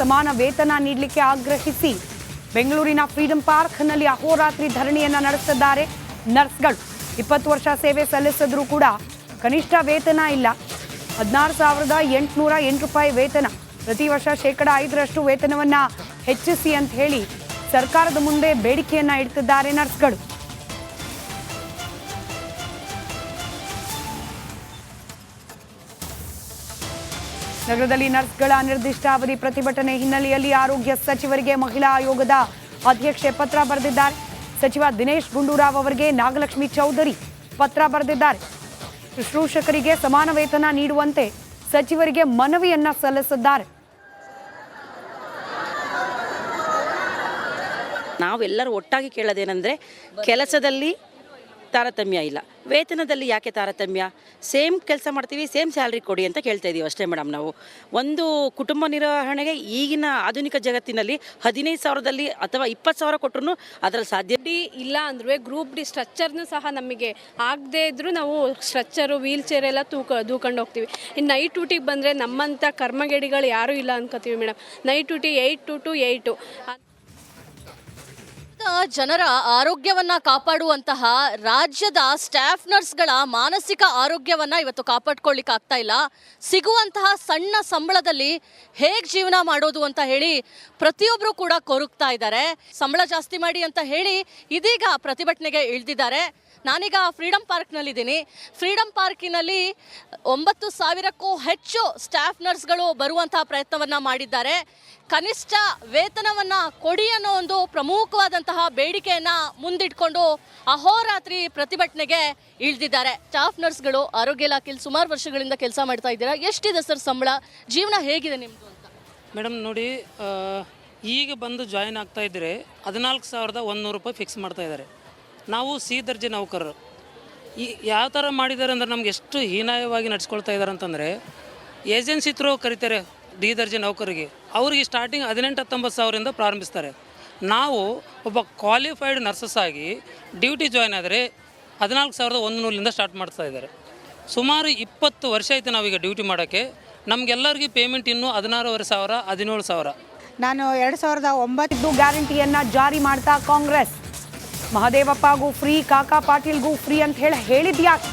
ಸಮಾನ ವೇತನ ನೀಡಲಿಕ್ಕೆ ಆಗ್ರಹಿಸಿ ಬೆಂಗಳೂರಿನ ಫ್ರೀಡಂ ಪಾರ್ಕ್ನಲ್ಲಿ ಅಹೋರಾತ್ರಿ ಧರಣಿಯನ್ನ ನಡೆಸುತ್ತಿದ್ದಾರೆ ನರ್ಸ್ಗಳು. 20 ವರ್ಷ ಸೇವೆ ಸಲ್ಲಿಸಿದ್ರೂ ಕೂಡ ಕನಿಷ್ಠ ವೇತನ ಇಲ್ಲ. 16,808 ರೂಪಾಯಿ ವೇತನ. ಪ್ರತಿ ವರ್ಷ 5% ವೇತನವನ್ನ ಹೆಚ್ಚಿಸಿ ಅಂತ ಹೇಳಿ ಸರ್ಕಾರದ ಮುಂದೆ ಬೇಡಿಕೆಯನ್ನ ಇಡ್ತಿದ್ದಾರೆ ನರ್ಸ್ಗಳು. ನಗರದಲ್ಲಿ ನರ್ಸ್ಗಳ ಅನಿರ್ದಿಷ್ಟಾವಧಿ ಪ್ರತಿಭಟನೆ ಹಿನ್ನೆಲೆಯಲ್ಲಿ ಆರೋಗ್ಯ ಸಚಿವರಿಗೆ ಮಹಿಳಾ ಆಯೋಗದ ಅಧ್ಯಕ್ಷೆ ಪತ್ರ ಬರೆದಿದ್ದಾರೆ. ಸಚಿವ ದಿನೇಶ್ ಗುಂಡೂರಾವ್ ಅವರಿಗೆ ನಾಗಲಕ್ಷ್ಮಿ ಚೌಧರಿ ಪತ್ರ ಬರೆದಿದ್ದಾರೆ. ಶುಶ್ರೂಷಕರಿಗೆ ಸಮಾನ ವೇತನ ನೀಡುವಂತೆ ಸಚಿವರಿಗೆ ಮನವಿಯನ್ನ ಸಲ್ಲಿಸಿದ್ದಾರೆ. ನಾವೆಲ್ಲರೂ ಒಟ್ಟಾಗಿ ಕೇಳೋದೇನೆಂದರೆ, ಕೆಲಸದಲ್ಲಿ ತಾರತಮ್ಯ ಇಲ್ಲ, ವೇತನದಲ್ಲಿ ಯಾಕೆ ತಾರತಮ್ಯ? ಸೇಮ್ ಕೆಲಸ ಮಾಡ್ತೀವಿ, ಸೇಮ್ ಸ್ಯಾಲ್ರಿ ಕೊಡಿ ಅಂತ ಕೇಳ್ತಾ ಇದ್ದೀವಿ ಅಷ್ಟೇ ಮೇಡಮ್. ನಾವು ಒಂದು ಕುಟುಂಬ ನಿರ್ವಹಣೆಗೆ ಈಗಿನ ಆಧುನಿಕ ಜಗತ್ತಿನಲ್ಲಿ 15,000ದಲ್ಲಿ ಅಥವಾ 20,000 ಕೊಟ್ಟರು ಅದರಲ್ಲಿ ಸಾಧ್ಯ ಇಲ್ಲ ಅಂದ್ರೆ ಗ್ರೂಪ್ ಡಿ ಸ್ಟ್ರಕ್ಚರ್ನು ಸಹ ನಮಗೆ ಆಗದೆ ಇದ್ರೂ ನಾವು ಸ್ಟ್ರಕ್ಚರು ವೀಲ್ ಚೇರ್ ಎಲ್ಲ ದೂಕೊಂಡು ಹೋಗ್ತೀವಿ. ಇನ್ನು ನೈಟ್ ಡ್ಯೂಟಿಗೆ ಬಂದರೆ ನಮ್ಮಂಥ ಕರ್ಮಗೇಡಿಗಳು ಯಾರೂ ಇಲ್ಲ ಅನ್ಕೋತೀವಿ ಮೇಡಮ್. Night duty 8 to 8. ಜನರ ಆರೋಗ್ಯವನ್ನ ಕಾಪಾಡುವಂತಹ ರಾಜ್ಯದ ಸ್ಟಾಫ್ ನರ್ಸ್ಗಳ ಮಾನಸಿಕ ಆರೋಗ್ಯವನ್ನ ಇವತ್ತು ಕಾಪಾಡ್ಕೊಳ್ಳಿಕ್ಕೆ ಆಗ್ತಾ ಇಲ್ಲ. ಸಿಗುವಂತಹ ಸಣ್ಣ ಸಂಬಳದಲ್ಲಿ ಹೇಗೆ ಜೀವನ ಮಾಡೋದು ಅಂತ ಹೇಳಿ ಪ್ರತಿಯೊಬ್ಬರು ಕೂಡ ಕೊರಗ್ತಾ ಇದ್ದಾರೆ. ಸಂಬಳ ಜಾಸ್ತಿ ಮಾಡಿ ಅಂತ ಹೇಳಿ ಇದೀಗ ಪ್ರತಿಭಟನೆಗೆ ಇಳಿದಿದ್ದಾರೆ. ನಾನೀಗ ಫ್ರೀಡಂ ಪಾರ್ಕ್ನಲ್ಲಿದ್ದೀನಿ. ಫ್ರೀಡಂ ಪಾರ್ಕಿನಲ್ಲಿ 9,000ಕ್ಕೂ ಹೆಚ್ಚು ಸ್ಟಾಫ್ ನರ್ಸ್ಗಳು ಬರುವಂತಹ ಪ್ರಯತ್ನವನ್ನು ಮಾಡಿದ್ದಾರೆ. ಕನಿಷ್ಠ ವೇತನವನ್ನು ಕೊಡಿ ಅನ್ನೋ ಒಂದು ಪ್ರಮುಖವಾದಂತಹ ಬೇಡಿಕೆಯನ್ನು ಮುಂದಿಟ್ಕೊಂಡು ಅಹೋರಾತ್ರಿ ಪ್ರತಿಭಟನೆಗೆ ಇಳಿದಿದ್ದಾರೆ. ಸ್ಟಾಫ್ ನರ್ಸ್ಗಳು ಆರೋಗ್ಯ ಇಲಾಖೆಯಲ್ಲಿ ಸುಮಾರು ವರ್ಷಗಳಿಂದ ಕೆಲಸ ಮಾಡ್ತಾ ಇದ್ದೀರಾ. ಎಷ್ಟಿದೆ ಸರ್ ಸಂಬಳ? ಜೀವನ ಹೇಗಿದೆ ನಿಮ್ಮದು ಅಂತ? ಮೇಡಮ್ ನೋಡಿ, ಈಗ ಬಂದು ಜಾಯಿನ್ ಆಗ್ತಾ ಇದ್ದರೆ 14,100 ರೂಪಾಯಿ ಫಿಕ್ಸ್ ಮಾಡ್ತಾ ಇದ್ದಾರೆ. ನಾವು ಸಿ ದರ್ಜೆ ನೌಕರರು. ಯಾವ ಥರ ಮಾಡಿದ್ದಾರೆ ಅಂದರೆ ನಮ್ಗೆ ಎಷ್ಟು ಹೀನಾಯವಾಗಿ ನಡೆಸ್ಕೊಳ್ತಾ ಇದ್ದಾರೆ ಅಂತಂದರೆ, ಏಜೆನ್ಸಿ ಥ್ರೂ ಕರೀತಾರೆ ಡಿ ದರ್ಜೆ ನೌಕರಿಗೆ. ಅವ್ರಿಗೆ ಸ್ಟಾರ್ಟಿಂಗ್ 18-19 ಸಾವಿರದಿಂದ ಪ್ರಾರಂಭಿಸ್ತಾರೆ. ನಾವು ಒಬ್ಬ ಕ್ವಾಲಿಫೈಡ್ ನರ್ಸಸ್ ಆಗಿ ಡ್ಯೂಟಿ ಜಾಯ್ನ್ ಆದರೆ 14,100ರಿಂದ ಸ್ಟಾರ್ಟ್ ಮಾಡ್ತಾ ಇದ್ದಾರೆ. ಸುಮಾರು 20 ವರ್ಷ ಆಯಿತು ನಾವೀಗ ಡ್ಯೂಟಿ ಮಾಡೋಕ್ಕೆ. ನಮಗೆಲ್ಲರಿಗೂ ಪೇಮೆಂಟ್ ಇನ್ನೂ 16,500, 17,000. ನಾನು 2009 ಗ್ಯಾರಂಟಿಯನ್ನ ಜಾರಿ ಮಾಡ್ತಾ ಕಾಂಗ್ರೆಸ್ ಮಹದೇವಪ್ಪಗೂ ಫ್ರೀ, ಕಾಕಾ ಪಾಟೀಲ್ಗೂ ಫ್ರೀ ಅಂತ ಹೇಳಿದ್ಯಾಕೆ?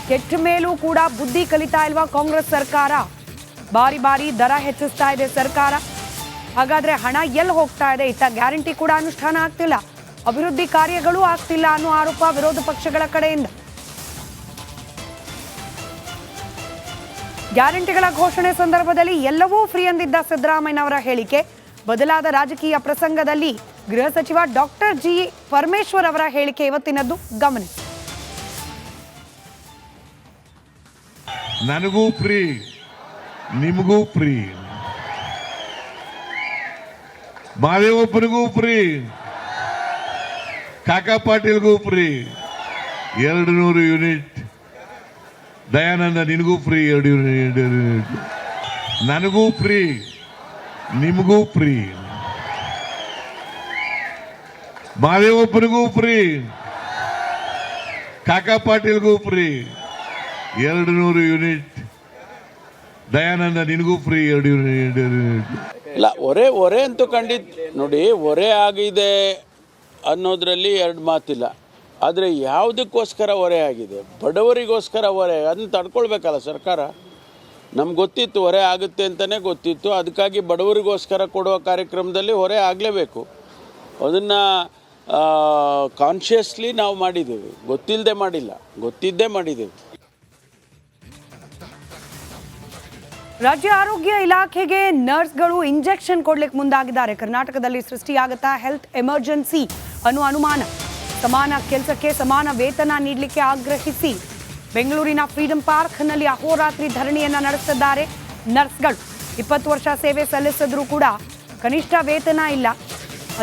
ಕೆಟ್ಟ ಮೇಲೂ ಕೂಡ ಬುದ್ಧಿ ಕಲಿತಾ ಇಲ್ವಾ ಕಾಂಗ್ರೆಸ್ ಸರ್ಕಾರ? ಬಾರಿ ಬಾರಿ ದರ ಹೆಚ್ಚಿಸ್ತಾ ಇದೆ ಸರ್ಕಾರ. ಹಾಗಾದ್ರೆ ಹಣ ಎಲ್ಲಿ ಹೋಗ್ತಾ ಇದೆ? ಇತ್ತ ಗ್ಯಾರಂಟಿ ಕೂಡ ಅನುಷ್ಠಾನ ಆಗ್ತಿಲ್ಲ, ಅಭಿವೃದ್ಧಿ ಕಾರ್ಯಗಳೂ ಆಗ್ತಿಲ್ಲ ಅನ್ನೋ ಆರೋಪ ವಿರೋಧ ಪಕ್ಷಗಳ ಕಡೆಯಿಂದ. ಗ್ಯಾರಂಟಿಗಳ ಘೋಷಣೆ ಸಂದರ್ಭದಲ್ಲಿ ಎಲ್ಲವೂ ಫ್ರೀ ಎಂದಿದ್ದ ಸಿದ್ದರಾಮಯ್ಯನವರ ಹೇಳಿಕೆ ಬದಲಾದ ರಾಜಕೀಯ ಪ್ರಸಂಗದಲ್ಲಿ ಗೃಹ ಸಚಿವ ಡಾಕ್ಟರ್ ಜಿ ಪರಮೇಶ್ವರ್ ಅವರ ಹೇಳಿಕೆ ಇವತ್ತಿನದ್ದು ಗಮನಿಸಿ. ನನಗೂ ಫ್ರೀ, ನಿಮಗೂ ಫ್ರೀ, ಮಾದೇವಪ್ಪನಿಗೂ ಫ್ರೀ, ಕಾಕಾ ಪಾಟೀಲ್ಗೂ ಫ್ರೀ 200 ಯೂನಿಟ್. ದಯಾನಂದ ನಿನಗೂ ಫ್ರೀ 2 ಯೂನಿಟ್. ನನಗೂ ಫ್ರೀ, ನಿಮಗೂ ಫ್ರೀ, ಮಾದೇವಪ್ಪನಿಗೂ ಫ್ರೀ, ಕಾಕಾ ಪಾಟೀಲ್ಗೂ ಫ್ರೀ 200 ಯೂನಿಟ್. ದಯಾನಂದ ನಿನಗೂ ಫ್ರೀ 2 ಯೂನಿಟ್. ಇಲ್ಲ, ಹೊರೆ ಅಂತೂ ಖಂಡಿತ ನೋಡಿ, ಹೊರೆ ಆಗಿದೆ ಅನ್ನೋದ್ರಲ್ಲಿ ಎರಡು ಮಾತಿಲ್ಲ. ಆದರೆ ಯಾವುದಕ್ಕೋಸ್ಕರ ಹೊರೆ ಆಗಿದೆ? ಬಡವರಿಗೋಸ್ಕರ ಹೊರೆ. ಅದನ್ನು ತಡ್ಕೊಳ್ಬೇಕಲ್ಲ ಸರ್ಕಾರ. ನಮ್ಗೆ ಗೊತ್ತಿತ್ತು ಹೊರೆ ಆಗುತ್ತೆ ಅಂತಲೇ ಗೊತ್ತಿತ್ತು. ಅದಕ್ಕಾಗಿ ಬಡವರಿಗೋಸ್ಕರ ಕೊಡುವ ಕಾರ್ಯಕ್ರಮದಲ್ಲಿ ಹೊರೆ ಆಗಲೇಬೇಕು. ಅದನ್ನು ಕಾನ್ಷಿಯಸ್ಲಿ ನಾವು ಮಾಡಿದ್ದೇವೆ, ಗೊತ್ತಿಲ್ಲದೆ ಮಾಡಿಲ್ಲ, ಗೊತ್ತಿದ್ದೇ ಮಾಡಿದ್ದೇವೆ. ರಾಜ್ಯ ಆರೋಗ್ಯ ಇಲಾಖೆಗೆ ನರ್ಸ್ಗಳು ಇಂಜೆಕ್ಷನ್ ಕೊಡ್ಲಿಕ್ಕೆ ಮುಂದಾಗಿದ್ದಾರೆ. ಕರ್ನಾಟಕದಲ್ಲಿ ಸೃಷ್ಟಿಯಾಗುತ್ತಾ ಹೆಲ್ತ್ ಎಮರ್ಜೆನ್ಸಿ ಅನ್ನೋ ಅನುಮಾನ. ಸಮಾನ ಕೆಲಸಕ್ಕೆ ಸಮಾನ ವೇತನ ನೀಡಲಿಕ್ಕೆ ಆಗ್ರಹಿಸಿ ಬೆಂಗಳೂರಿನ ಫ್ರೀಡಂ ಪಾರ್ಕ್ನಲ್ಲಿ ಅಹೋರಾತ್ರಿ ಧರಣಿಯನ್ನ ನಡೆಸುತ್ತಿದ್ದಾರೆ ನರ್ಸ್ಗಳು. 20 ವರ್ಷ ಸೇವೆ ಸಲ್ಲಿಸಿದ್ರೂ ಕೂಡ ಕನಿಷ್ಠ ವೇತನ ಇಲ್ಲ.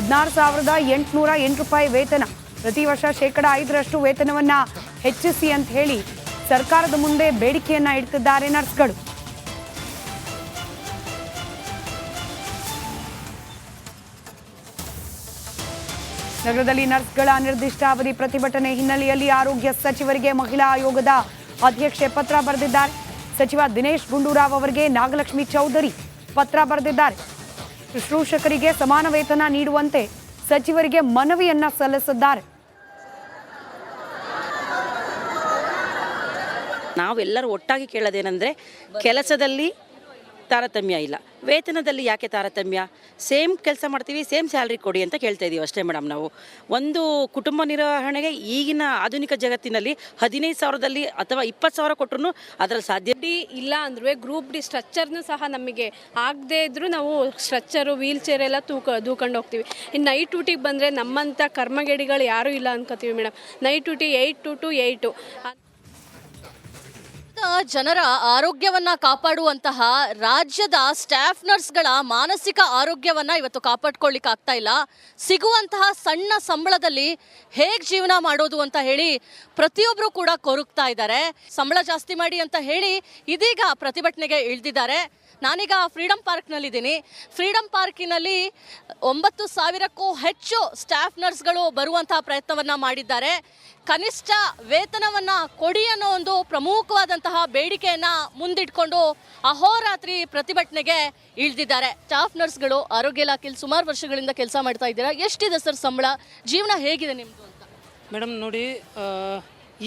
16,808 ರೂಪಾಯಿ ವೇತನ. ಪ್ರತಿ ವರ್ಷ 5% ವೇತನವನ್ನ ಹೆಚ್ಚಿಸಿ ಅಂತ ಹೇಳಿ ಸರ್ಕಾರದ ಮುಂದೆ ಬೇಡಿಕೆಯನ್ನ ಇಡ್ತಿದ್ದಾರೆ ನರ್ಸ್ಗಳು. ನಗರದಲ್ಲಿ ನರ್ಸ್ಗಳ ಅನಿರ್ದಿಷ್ಟಾವಧಿ ಪ್ರತಿಭಟನೆ ಹಿನ್ನೆಲೆಯಲ್ಲಿ ಆರೋಗ್ಯ ಸಚಿವರಿಗೆ ಮಹಿಳಾ ಆಯೋಗದ ಅಧ್ಯಕ್ಷೆ ಪತ್ರ ಬರೆದಿದ್ದಾರೆ. ಸಚಿವ ದಿನೇಶ್ ಗುಂಡೂರಾವ್ ಅವರಿಗೆ ನಾಗಲಕ್ಷ್ಮಿ ಚೌಧರಿ ಪತ್ರ ಬರೆದಿದ್ದಾರೆ. ಶುಶ್ರೂಷಕರಿಗೆ ಸಮಾನ ವೇತನ ನೀಡುವಂತೆ ಸಚಿವರಿಗೆ ಮನವಿಯನ್ನ ಸಲ್ಲಿಸಿದ್ದಾರೆ. ನಾವೆಲ್ಲರೂ ಒಟ್ಟಾಗಿ ಕೇಳೋದೇನೆಂದರೆ ಕೆಲಸದಲ್ಲಿ ತಾರತಮ್ಯ ಇಲ್ಲ, ವೇತನದಲ್ಲಿ ಯಾಕೆ ತಾರತಮ್ಯ, ಸೇಮ್ ಕೆಲಸ ಮಾಡ್ತೀವಿ ಸೇಮ್ ಸ್ಯಾಲ್ರಿ ಕೊಡಿ ಅಂತ ಕೇಳ್ತಾ ಇದ್ದೀವಿ ಅಷ್ಟೇ ಮೇಡಮ್. ನಾವು ಒಂದು ಕುಟುಂಬ ನಿರ್ವಹಣೆಗೆ ಈಗಿನ ಆಧುನಿಕ ಜಗತ್ತಿನಲ್ಲಿ 15,000ದಲ್ಲಿ ಅಥವಾ 20,000 ಕೊಟ್ಟರು ಅದರಲ್ಲಿ ಸಾಧ್ಯ ಇಲ್ಲ ಅಂದ್ರೂ ಗ್ರೂಪ್ ಡಿ ಸ್ಟ್ರಕ್ಚರ್ನು ಸಹ ನಮಗೆ ಆಗದೇ ಇದ್ರೂ ನಾವು ಸ್ಟ್ರಕ್ಚರು ವೀಲ್ ಚೇರ್ ಎಲ್ಲ ದೂಕೊಂಡು ಹೋಗ್ತೀವಿ. ಇನ್ನು ನೈಟ್ ಡ್ಯೂಟಿಗೆ ಬಂದರೆ ನಮ್ಮಂಥ ಕರ್ಮಗೇಡಿಗಳು ಯಾರೂ ಇಲ್ಲ ಅನ್ಕೋತೀವಿ ಮೇಡಮ್. Night duty 8 to 8. ಜನರ ಆರೋಗ್ಯವನ್ನ ಕಾಪಾಡುವಂತಹ ರಾಜ್ಯದ ಸ್ಟಾಫ್ ನರ್ಸ್ಗಳ ಮಾನಸಿಕ ಆರೋಗ್ಯವನ್ನ ಇವತ್ತು ಕಾಪಾಡ್ಕೊಳ್ಳಿಕ್ಕೆ ಆಗ್ತಾ ಇಲ್ಲ. ಸಿಗುವಂತಹ ಸಣ್ಣ ಸಂಬಳದಲ್ಲಿ ಹೇಗೆ ಜೀವನ ಮಾಡೋದು ಅಂತ ಹೇಳಿ ಪ್ರತಿಯೊಬ್ಬರು ಕೂಡ ಕೊರಗ್ತಾ ಇದ್ದಾರೆ. ಸಂಬಳ ಜಾಸ್ತಿ ಮಾಡಿ ಅಂತ ಹೇಳಿ ಇದೀಗ ಪ್ರತಿಭಟನೆಗೆ ಇಳಿದಿದ್ದಾರೆ. ನಾನೀಗ ಫ್ರೀಡಂ ಪಾರ್ಕ್ನಲ್ಲಿದ್ದೀನಿ. ಫ್ರೀಡಂ ಪಾರ್ಕಿನಲ್ಲಿ 9,000ಕ್ಕೂ ಹೆಚ್ಚು ಸ್ಟಾಫ್ ನರ್ಸ್ಗಳು ಬರುವಂತಹ ಪ್ರಯತ್ನವನ್ನು ಮಾಡಿದ್ದಾರೆ. ಕನಿಷ್ಠ ವೇತನವನ್ನು ಕೊಡಿ ಅನ್ನೋ ಒಂದು ಪ್ರಮುಖವಾದಂತಹ ಬೇಡಿಕೆಯನ್ನು ಮುಂದಿಟ್ಕೊಂಡು ಅಹೋರಾತ್ರಿ ಪ್ರತಿಭಟನೆಗೆ ಇಳಿದಿದ್ದಾರೆ. ಸ್ಟಾಫ್ ನರ್ಸ್ಗಳು ಆರೋಗ್ಯ ಇಲಾಖೆಯಲ್ಲಿ ಸುಮಾರು ವರ್ಷಗಳಿಂದ ಕೆಲಸ ಮಾಡ್ತಾ ಇದ್ದೀರಾ. ಎಷ್ಟಿದೆ ಸರ್ ಸಂಬಳ? ಜೀವನ ಹೇಗಿದೆ ನಿಮ್ಮದು ಅಂತ? ಮೇಡಮ್ ನೋಡಿ,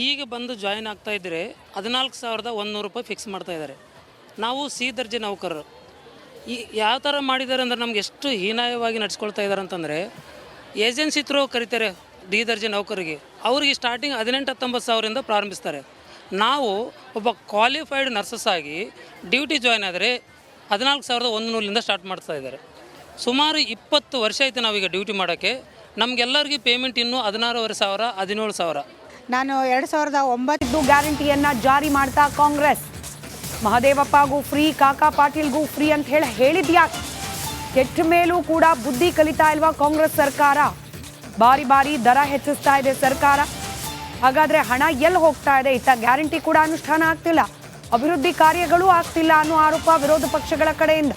ಈಗ ಬಂದು ಜಾಯಿನ್ ಆಗ್ತಾ ಇದ್ದರೆ 14,100 ರೂಪಾಯಿ ಫಿಕ್ಸ್ ಮಾಡ್ತಾ ಇದ್ದಾರೆ. ನಾವು ಸಿ ದರ್ಜೆ ನೌಕರರು. ಯಾವ ಥರ ಮಾಡಿದ್ದಾರೆ ಅಂದ್ರೆ ನಮ್ಗೆ ಎಷ್ಟು ಹೀನಾಯವಾಗಿ ನಡ್ಸ್ಕೊಳ್ತಾ ಇದ್ದಾರೆ ಅಂತಂದರೆ, ಏಜೆನ್ಸಿ ಥ್ರೂ ಕರೀತಾರೆ ಡಿ ದರ್ಜೆ ನೌಕರಿಗೆ. ಅವ್ರಿಗೆ ಸ್ಟಾರ್ಟಿಂಗ್ 18-19 ಸಾವಿರದಿಂದ ಪ್ರಾರಂಭಿಸ್ತಾರೆ. ನಾವು ಒಬ್ಬ ಕ್ವಾಲಿಫೈಡ್ ನರ್ಸಸ್ ಆಗಿ ಡ್ಯೂಟಿ ಜಾಯ್ನ್ ಆದರೆ 14,100ರಿಂದ ಸ್ಟಾರ್ಟ್ ಮಾಡ್ತಾ ಇದ್ದಾರೆ. ಸುಮಾರು 20 ವರ್ಷ ಆಯಿತು ನಾವೀಗ ಡ್ಯೂಟಿ ಮಾಡೋಕ್ಕೆ. ನಮಗೆಲ್ಲರಿಗೂ ಪೇಮೆಂಟ್ ಇನ್ನೂ 16,500 17,000. ನಾನು 2009 ಗ್ಯಾರಂಟಿಯನ್ನ ಜಾರಿ ಮಾಡ್ತಾ ಕಾಂಗ್ರೆಸ್ ಮಹದೇವಪ್ಪಗೂ ಫ್ರೀ, ಕಾಕಾ ಪಾಟೀಲ್ಗೂ ಫ್ರೀ ಅಂತ ಹೇಳಿದ್ಯಾಕೆ? ಕೆಟ್ಟ ಮೇಲೂ ಕೂಡ ಬುದ್ಧಿ ಕಲಿತಾ ಇಲ್ವಾ ಕಾಂಗ್ರೆಸ್ ಸರ್ಕಾರ? ಬಾರಿ ಬಾರಿ ದರ ಹೆಚ್ಚಿಸ್ತಾ ಇದೆ ಸರ್ಕಾರ. ಹಾಗಾದ್ರೆ ಹಣ ಎಲ್ಲಿ ಹೋಗ್ತಾ ಇದೆ? ಇತ್ತ ಗ್ಯಾರಂಟಿ ಕೂಡ ಅನುಷ್ಠಾನ ಆಗ್ತಿಲ್ಲ, ಅಭಿವೃದ್ಧಿ ಕಾರ್ಯಗಳೂ ಆಗ್ತಿಲ್ಲ ಅನ್ನೋ ಆರೋಪ ವಿರೋಧ ಪಕ್ಷಗಳ ಕಡೆಯಿಂದ.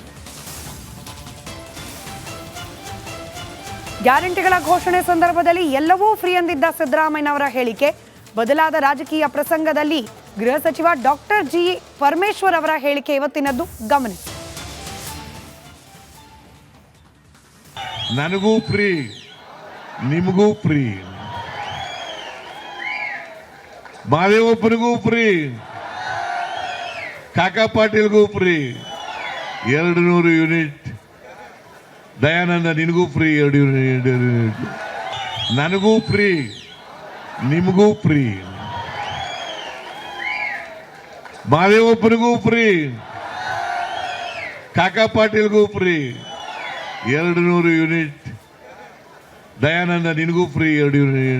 ಗ್ಯಾರಂಟಿಗಳ ಘೋಷಣೆ ಸಂದರ್ಭದಲ್ಲಿ ಎಲ್ಲವೂ ಫ್ರೀ ಎಂದಿದ್ದ ಸಿದ್ದರಾಮಯ್ಯನವರ ಹೇಳಿಕೆ ಬದಲಾದ ರಾಜಕೀಯ ಪ್ರಸಂಗದಲ್ಲಿ ಗೃಹ ಸಚಿವ ಡಾಕ್ಟರ್ ಜಿ ಪರಮೇಶ್ವರ್ ಅವರ ಹೇಳಿಕೆ ಇವತ್ತಿನದ್ದು ಗಮನಿಸಿ. ನನಗೂ ಫ್ರೀ, ನಿಮಗೂ ಫ್ರೀ, ಮಾದೇವಪ್ಪನಿಗೂ ಫ್ರೀ, ಕಾಕಾ ಪಾಟೀಲ್ಗೂ ಫ್ರೀ 200 ಯೂನಿಟ್, ದಯಾನಂದ ನಿನಗೂ ಫ್ರೀ 2 ಯೂನಿಟ್, ನನಗೂ ಫ್ರೀ, ನಿಮಗೂ ಫ್ರೀ, ಮಾದೇವಪ್ಪನಿಗೂ ಫ್ರೀ, ಕಾಕಾ ಪಾಟೀಲ್ಗೂ ಫ್ರೀ 200 ಯೂನಿಟ್, ದಯಾನಂದ ನಿನಗೂ ಫ್ರೀ 2 ಯೂನಿಟ್.